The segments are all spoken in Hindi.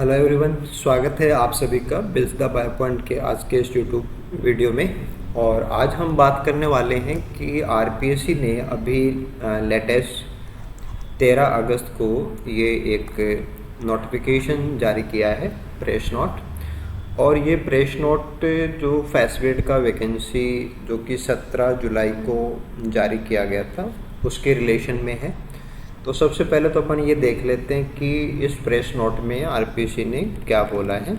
हेलो एवरीवन, स्वागत है आप सभी का बिल्स द बाय पॉइंट के आज के इस यूट्यूब वीडियो में। और आज हम बात करने वाले हैं कि आरपीएससी ने अभी लेटेस्ट 13 अगस्त को ये एक नोटिफिकेशन जारी किया है, प्रेस नोट। और ये प्रेस नोट जो फैसवेट का वैकेंसी जो कि 17 जुलाई को जारी किया गया था उसके रिलेशन में है। तो सबसे पहले तो अपन ये देख लेते हैं कि इस प्रेस नोट में आरपीएससी ने क्या बोला है।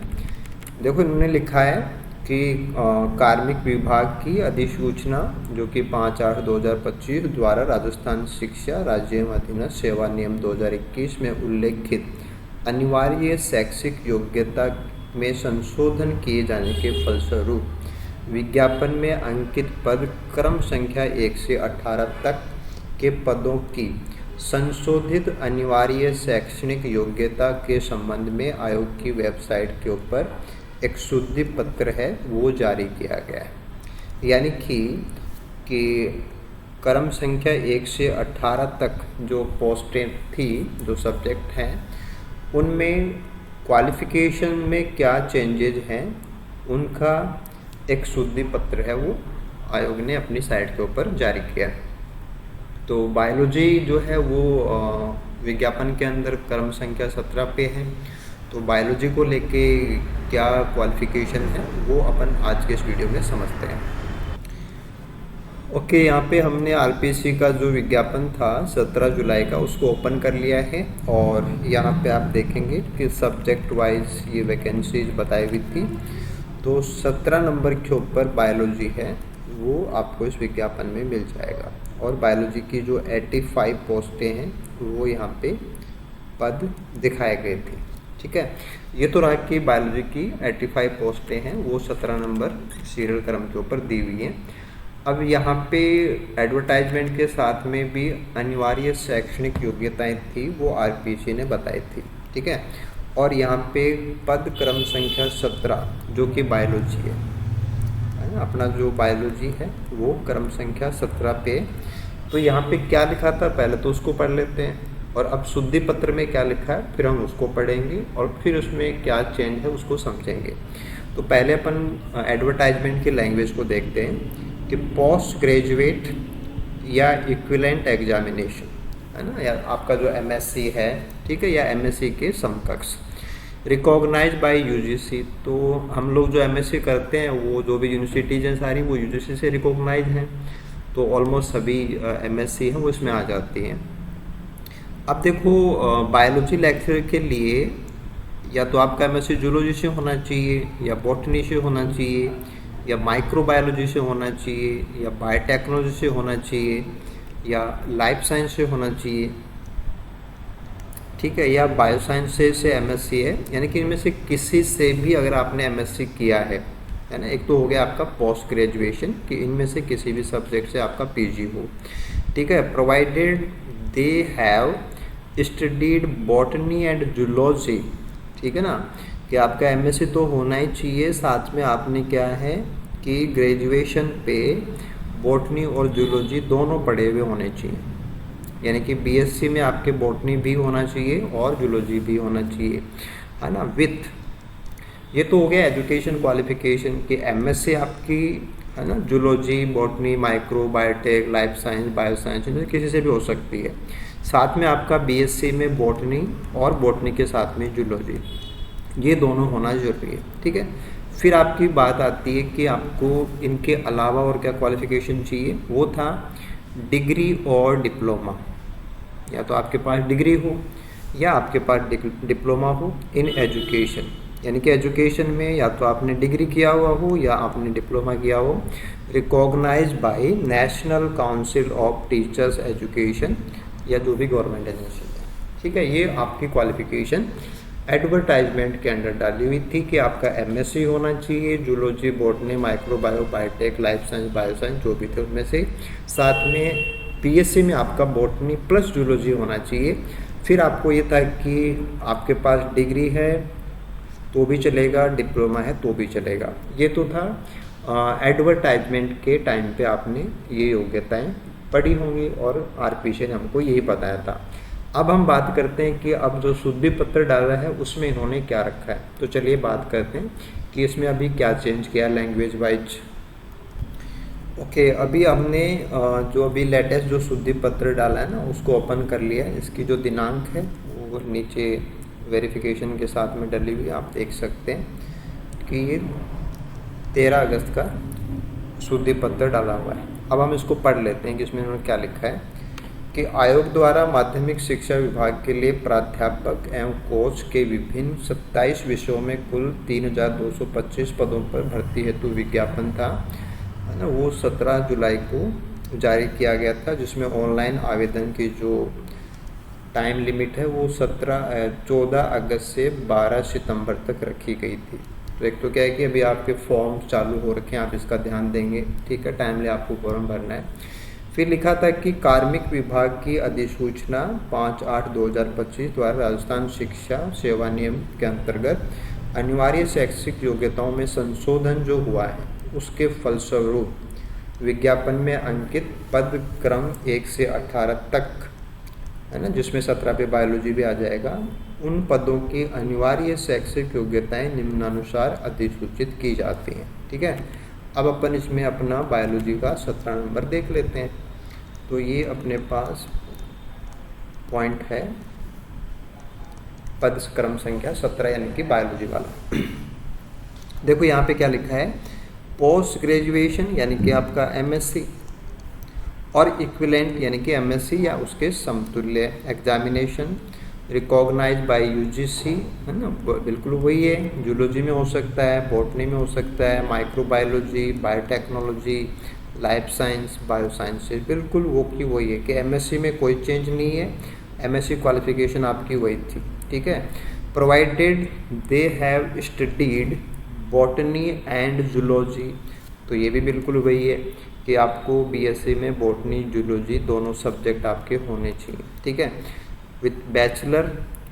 देखो, इन्होंने लिखा है कि कार्मिक विभाग की अधिसूचना जो कि 5/8/2025 द्वारा राजस्थान शिक्षा राज्य अधीनस्थ सेवा नियम 2021 में उल्लेखित अनिवार्य शैक्षिक योग्यता में संशोधन किए जाने के फलस्वरूप विज्ञापन में अंकित पद क्रम संख्या 1 से 18 तक के पदों की संशोधित अनिवार्य शैक्षणिक योग्यता के संबंध में आयोग की वेबसाइट के ऊपर एक शुद्धि पत्र है वो जारी किया गया है। यानी कि क्रम संख्या 1 से 18 तक जो पोस्टें थी, जो सब्जेक्ट हैं, उनमें क्वालिफिकेशन में क्या चेंजेज हैं उनका एक शुद्धि पत्र है वो आयोग ने अपनी साइट के ऊपर जारी किया है। तो बायोलॉजी जो है वो विज्ञापन के अंदर क्रम संख्या 17 पे है। तो बायोलॉजी को लेके क्या क्वालिफिकेशन है वो अपन आज के इस वीडियो में समझते हैं। ओके, यहाँ पे हमने आरपीएससी का जो विज्ञापन था 17 जुलाई का उसको ओपन कर लिया है। और यहाँ पे आप देखेंगे कि सब्जेक्ट वाइज ये वैकेंसीज बताई हुई थी। तो 17 नंबर के ऊपर बायोलॉजी है वो आपको इस विज्ञापन में मिल जाएगा। और बायोलॉजी की जो 85 पोस्टें हैं वो यहाँ पे पद दिखाए गए थे। ठीक है, ये तो रहा कि बायोलॉजी की 85 पोस्टें हैं वो 17 नंबर सीरियल क्रम के ऊपर दी हुई हैं। अब यहाँ पे एडवर्टाइजमेंट के साथ में भी अनिवार्य शैक्षणिक योग्यताएं थी वो आरपीएससी ने बताई थी। ठीक है, और यहाँ पे पद क्रम संख्या 17 जो कि बायोलॉजी है अपना जो बायोलॉजी है वो क्रम संख्या 17 पे। तो यहाँ पे क्या लिखा था पहले तो उसको पढ़ लेते हैं, और अब शुद्धि पत्र में क्या लिखा है फिर हम उसको पढ़ेंगे और फिर उसमें क्या चेंज है उसको समझेंगे। तो पहले अपन एडवर्टाइजमेंट की लैंग्वेज को देखते हैं कि पोस्ट ग्रेजुएट या इक्विवेलेंट एग्जामिनेशन है ना, या आपका जो एमएससी है, ठीक है, या एमएससी के समकक्ष रिकॉग्नाइज बाय यूजीसी। तो हम लोग जो एमएससी करते हैं वो जो भी यूनिवर्सिटीज हैं सारी वो यूजीसी से रिकॉग्नाइज हैं। तो ऑलमोस्ट सभी एमएससी हैं वो इसमें आ जाती हैं। अब देखो, बायोलॉजी लेक्चर के लिए या तो आपका एमएससी जूलॉजी से होना चाहिए, या बॉटनी से होना चाहिए, या माइक्रोबायोलॉजी से होना चाहिए, या बायोटेक्नोलॉजी से होना चाहिए, या लाइफ साइंस से होना चाहिए, ठीक है, या बायोसाइंस से एमएससी है। यानी कि इनमें से किसी से भी अगर आपने एमएससी किया है ना, एक तो हो गया आपका पोस्ट ग्रेजुएशन कि इनमें से किसी भी सब्जेक्ट से आपका पीजी हो। ठीक है, provided they have studied botany and zoology. ठीक है ना, कि आपका एमएससी तो होना ही चाहिए, साथ में आपने क्या है कि ग्रेजुएशन पे बॉटनी और जूलॉजी दोनों पढ़े हुए होने चाहिए। यानी कि बीएससी में आपके बॉटनी भी होना चाहिए और जूलॉजी भी होना चाहिए, है ना, विथ। ये तो हो गया एजुकेशन क्वालिफिकेशन कि एमएससी आपकी है ना zoology, botany, micro, biotech, life science, bioscience किसी से भी हो सकती है। साथ में आपका बीएससी में बॉटनी और बॉटनी के साथ में जूलॉजी, ये दोनों होना जरूरी है। ठीक है, फिर आपकी बात आती है कि आपको इनके अलावा और क्या क्वालिफिकेशन चाहिए। वो था डिग्री और डिप्लोमा, या तो आपके पास डिग्री हो या आपके पास डिप्लोमा हो इन एजुकेशन। यानी कि एजुकेशन में या तो आपने डिग्री किया हुआ हो या आपने डिप्लोमा किया हो, recognise by National Council of Teachers Education, या जो भी गवर्नमेंट एजेंसी है। ठीक है, ये आपकी क्वालिफिकेशन एडवर्टाइजमेंट के अंदर डाली हुई थी कि आपका एमएससी होना चाहिए, zoology, botany, microbio, biotech, life science, bioscience जो भी थे उनमें से। साथ में बीएससी में आपका बॉटनी प्लस जूलॉजी होना चाहिए। फिर आपको ये था कि आपके पास डिग्री है तो भी चलेगा, डिप्लोमा है तो भी चलेगा। ये तो था एडवर्टाइजमेंट के टाइम पे आपने ये योग्यताएं पढ़ी होंगी और आरपीएससी ने हमको यही बताया था। अब हम बात करते हैं कि अब जो शुद्धि पत्र डाला है उसमें इन्होंने क्या रखा है। तो चलिए बात करते हैं कि इसमें अभी क्या चेंज किया लैंग्वेज वाइज। ओके, अभी हमने जो अभी लेटेस्ट जो शुद्धि पत्र डाला है ना उसको ओपन कर लिया है। इसकी जो दिनांक है वो नीचे वेरिफिकेशन के साथ में डली हुई, आप देख सकते हैं कि ये 13 अगस्त का शुद्धि पत्र डाला हुआ है। अब हम इसको पढ़ लेते हैं कि इसमें इन्होंने क्या लिखा है कि आयोग द्वारा माध्यमिक शिक्षा विभाग के लिए प्राध्यापक एवं कोच के विभिन्न 27 विषयों में कुल 3225 पदों पर भर्ती हेतु विज्ञापन था, है ना, वो 17 जुलाई को जारी किया गया था, जिसमें ऑनलाइन आवेदन की जो टाइम लिमिट है वो 14 अगस्त से 12 सितंबर तक रखी गई थी। तो एक तो क्या है कि अभी आपके फॉर्म चालू हो रखे हैं, आप इसका ध्यान देंगे, ठीक है, टाइमली आपको फॉर्म भरना है। फिर लिखा था कि कार्मिक विभाग की अधिसूचना 5/8/2025 द्वारा राजस्थान शिक्षा सेवा नियम के अंतर्गत अनिवार्य शैक्षिक योग्यताओं में संशोधन जो हुआ है उसके फलस्वरूप विज्ञापन में अंकित पद क्रम 1 से 18 तक, है ना, जिसमें 17 पे बायोलॉजी भी आ जाएगा, उन पदों की अनिवार्य शैक्षिक योग्यताएं निम्नानुसार अधिसूचित की जाती हैं। ठीक है, अब अपन इसमें अपना बायोलॉजी का 17 नंबर देख लेते हैं। तो ये अपने पास पॉइंट है पद क्रम संख्या 17 यानी कि बायोलॉजी वाला। देखो यहाँ पे क्या लिखा है, पोस्ट ग्रेजुएशन यानी कि आपका एमएससी और इक्विवेलेंट यानी कि एमएससी या उसके समतुल्य एग्जामिनेशन रिकॉग्नाइज बाय यूजीसी, है ना, बिल्कुल वही है। जूलॉजी में हो सकता है, बॉटनी में हो सकता है, microbiology, biotechnology, life science, biosciences, बिल्कुल वो की वही है कि एमएससी में कोई चेंज नहीं है, एमएससी क्वालिफिकेशन आपकी वही थी। ठीक है, provided they have studied botany and zoology, तो ये भी बिल्कुल वही है कि आपको बीएससी में बॉटनी जूलॉजी दोनों सब्जेक्ट आपके होने चाहिए। ठीक है, विथ बैचलर,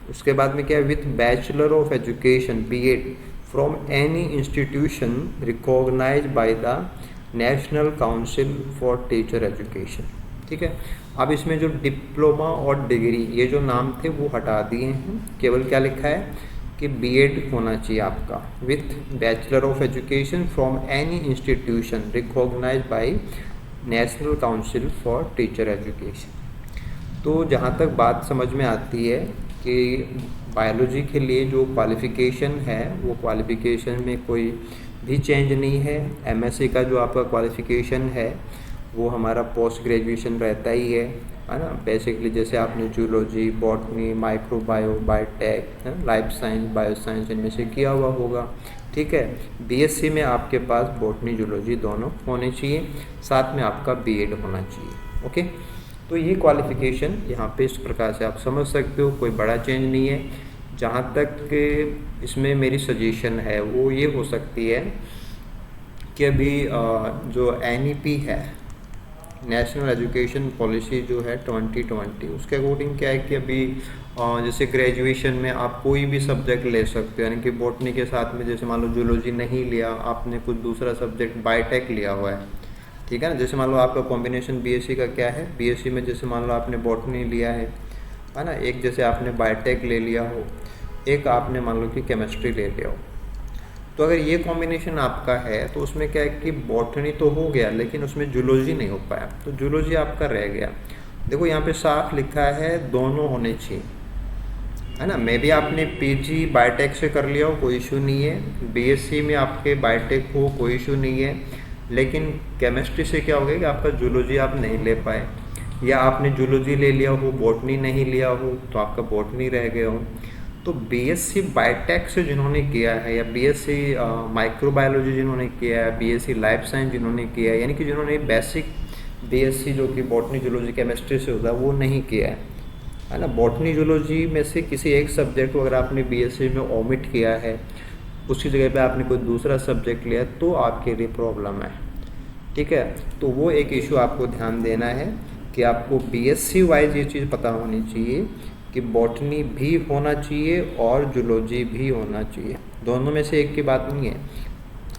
उसके बाद में क्या है, with Bachelor of Education BEd from any institution recognise by the National Council for Teacher Education. ठीक है, अब इसमें जो डिप्लोमा और डिग्री ये जो नाम थे वो हटा दिए हैं, केवल क्या लिखा है कि बीएड होना चाहिए आपका, with Bachelor of Education from any institution recognise by National Council for Teacher Education. तो जहाँ तक बात समझ में आती है कि बायोलॉजी के लिए जो क्वालिफ़िकेशन है वो क्वालिफ़िकेशन में कोई भी चेंज नहीं है। एमएससी का जो आपका क्वालिफ़िकेशन है वो हमारा पोस्ट ग्रेजुएशन रहता ही है ना, बेसिकली जैसे आपने zoology, botany, microbio, biotech, life science, bioscience इनमें से किया हुआ होगा। ठीक है, बीएससी में आपके पास बॉटनी जूलॉजी दोनों होने चाहिए, साथ में आपका बीएड होना चाहिए। ओके, तो ये क्वालिफ़िकेशन यहाँ पे इस प्रकार से आप समझ सकते हो, कोई बड़ा चेंज नहीं है। जहाँ तक इसमें मेरी सजेशन है वो ये हो सकती है कि अभी जो एनईपी है, नेशनल एजुकेशन पॉलिसी जो है 2020, उसके अकॉर्डिंग क्या है कि अभी जैसे ग्रेजुएशन में आप कोई भी सब्जेक्ट ले सकते हो, यानी कि बॉटनी के साथ में जैसे मान लो जूलॉजी नहीं लिया आपने, कुछ दूसरा सब्जेक्ट बायोटेक लिया हुआ है, ठीक है ना, जैसे मान लो आपका कॉम्बिनेशन बीएससी का क्या है, बीएससी में जैसे मान लो आपने बॉटनी लिया है ना, एक जैसे आपने बायोटेक ले लिया हो, एक आपने मान लो कि केमिस्ट्री ले लिया हो, तो अगर ये कॉम्बिनेशन आपका है तो उसमें क्या है कि बॉटनी तो हो गया लेकिन उसमें जूलॉजी नहीं हो पाया, तो जूलॉजी आपका रह गया। देखो यहाँ पे साफ लिखा है दोनों होने चाहिए, है ना। मे भी आपने पीजी बायोटेक से कर लिया हो, कोई इशू नहीं है, बीएससी में आपके बायोटेक हो, कोई इशू नहीं है, लेकिन केमिस्ट्री से क्या हो गया कि आपका जूलॉजी आप नहीं ले पाए, या आपने जूलॉजी ले लिया हो बॉटनी नहीं लिया हो तो आपका बॉटनी रह गया हो। तो बीएससी बायोटेक से जिन्होंने किया है, या बीएससी माइक्रोबायोलॉजी जिन्होंने किया है, बीएससी लाइफ साइंस जिन्होंने किया है, यानी कि जिन्होंने बेसिक बीएससी जो कि बॉटनी जूलॉजी केमिस्ट्री से होता है वो नहीं किया है ना, बॉटनी जूलॉजी में से किसी एक सब्जेक्ट को अगर आपने बीएससी में ओमिट किया है, उसकी जगह पे आपने कोई दूसरा सब्जेक्ट लिया तो आपके लिए प्रॉब्लम है। ठीक है, तो वो एक इशू आपको ध्यान देना है कि आपको बीएससी वाइज ये चीज़ पता होनी चाहिए कि बॉटनी भी होना चाहिए और जूलॉजी भी होना चाहिए, दोनों में से एक की बात नहीं है।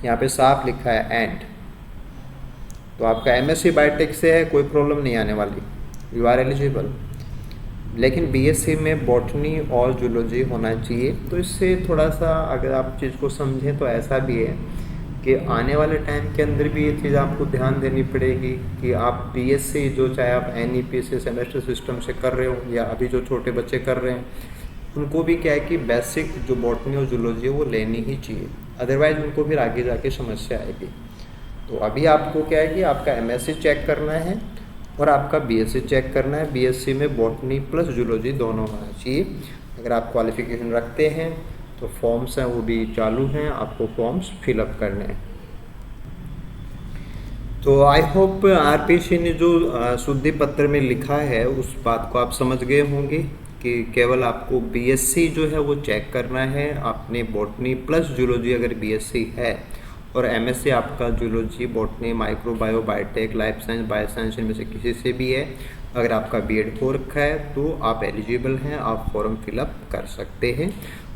यहाँ पे साफ लिखा है एंड, तो आपका एमएससी बायोटेक से है, कोई प्रॉब्लम नहीं आने वाली, यू आर एलिजिबल। लेकिन बीएससी में बॉटनी और जूलॉजी होना चाहिए। तो इससे थोड़ा सा अगर आप चीज़ को समझें तो ऐसा भी है कि आने वाले टाइम के अंदर भी ये चीज़ आपको ध्यान देनी पड़ेगी कि आप बीएससी जो चाहे आप एनईपी से सेमेस्टर सिस्टम से कर रहे हो या अभी जो छोटे बच्चे कर रहे हैं उनको भी क्या है कि बेसिक जो बॉटनी और जूलॉजी है वो लेनी ही चाहिए, अदरवाइज उनको फिर आगे जाके समस्या आएगी। तो अभी आपको क्या है कि आपका एमएससी चेक करना है और आपका बीएससी चेक करना है। बीएससी में बॉटनी प्लस जूलॉजी दोनों होना चाहिए। अगर आप क्वालिफिकेशन रखते हैं तो फॉर्म्स हैं वो भी चालू हैं, आपको फॉर्म्स फिलअप करने हैं। तो आई होप आरपीसी ने जो शुद्धि पत्र में लिखा है उस बात को आप समझ गए होंगे कि केवल आपको बीएससी जो है वो चेक करना है। आपने बॉटनी प्लस जूलॉजी अगर बीएससी है और एमएससी आपका zoology, botany, microbio, biotech, life science, bio science इनमें से किसी से भी है, अगर आपका बीएड हो रखा है तो आप एलिजिबल हैं, आप फॉर्म फिलअप कर सकते हैं।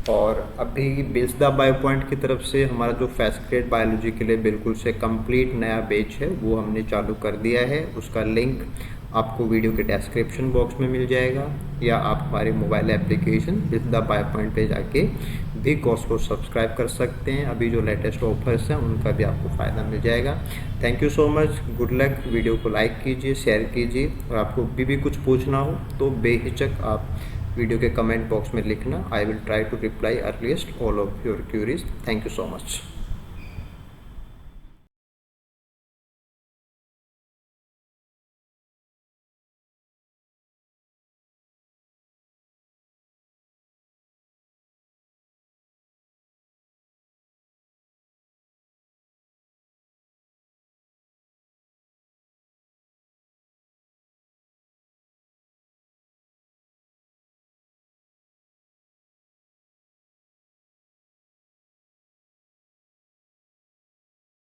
और अभी बेस्ड द बायो पॉइंट की तरफ से हमारा जो फर्स्ट ग्रेड बायोलॉजी के लिए बिल्कुल से कंप्लीट नया बैच है वो हमने चालू कर दिया है। उसका लिंक आपको वीडियो के डिस्क्रिप्शन बॉक्स में मिल जाएगा या आप हमारे mobile application based the bio point पे जाके भी कोर्स को सब्सक्राइब कर सकते हैं। अभी जो लेटेस्ट ऑफर्स हैं उनका भी आपको फ़ायदा मिल जाएगा। Thank you so much, good luck. Video को लाइक कीजिए, शेयर कीजिए और आपको भी कुछ पूछना हो तो बेहिचक आप वीडियो के कमेंट बॉक्स में लिखना। I will try to reply earliest all of your queries. Thank you so much.